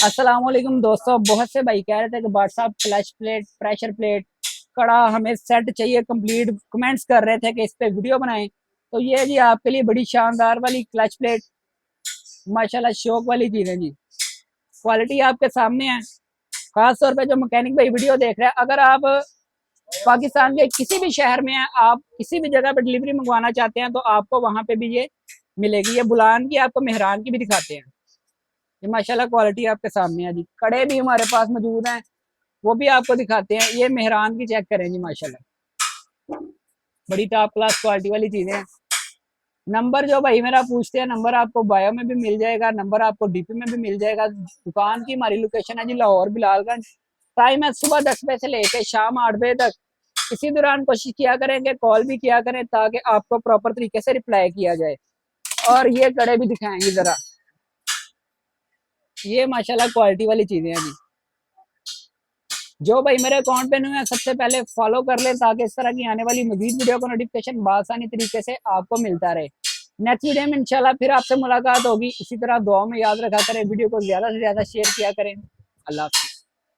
अस्सलाम वालेकुम दोस्तों। बहुत से भाई कह रहे थे कि what's up clutch plate, pressure plate, कड़ा हमें सेट चाहिए कंप्लीट। कमेंट्स कर रहे थे कि इस पे वीडियो बनाएं। तो ये जी आपके लिए बड़ी शानदार वाली क्लच प्लेट, माशाल्लाह शौक वाली चीज़ है जी। क्वालिटी आपके सामने है। खास तौर पे जो मैकेनिक भाई वीडियो देख रहे हैं, अगर आप पाकिस्तान के किसी भी शहर में हैं, आप किसी भी जगह पे डिलीवरी मंगवाना चाहते हैं, तो आपको वहां पे भी ये मिलेगी। ये बुलान की, आपको मेहरान की भी दिखाते हैं। ये माशाल्लाह क्वालिटी आपके सामने है जी। कड़े भी हमारे पास मौजूद हैं, वो भी आपको दिखाते हैं। ये मेहरान की चेक करें जी, माशाल्लाह बड़ी टॉप क्लास क्वालिटी वाली चीजें हैं। नंबर जो भाई मेरा पूछते हैं, नंबर आपको बायो में भी मिल जाएगा, नंबर आपको डीपी में भी मिल जाएगा। दुकान की हमारी लोकेशन है जी लाहौर बिलालगंज। टाइम है सुबह 10 बजे से लेकर शाम 8 बजे तक। इसी दौरान कोशिश किया करेंगे, कॉल भी किया करें ताकि आपको प्रॉपर तरीके से रिप्लाई किया जाए। और ये कड़े भी दिखाएंगे जरा। ये माशाल्लाह क्वालिटी वाली चीजें हैं जी। जो भाई मेरे अकाउंट पे नहीं है, सबसे पहले फॉलो कर ले ताकि इस तरह की आने वाली मजीद वीडियो का नोटिफिकेशन आसानी तरीके से आपको मिलता रहे। नेक्स्ट वीडियो में इंशाल्लाह फिर आपसे मुलाकात होगी। इसी तरह दुआ में याद रखा करें, वीडियो को ज्यादा से ज्यादा शेयर किया करें। अल्लाह हाफिज़।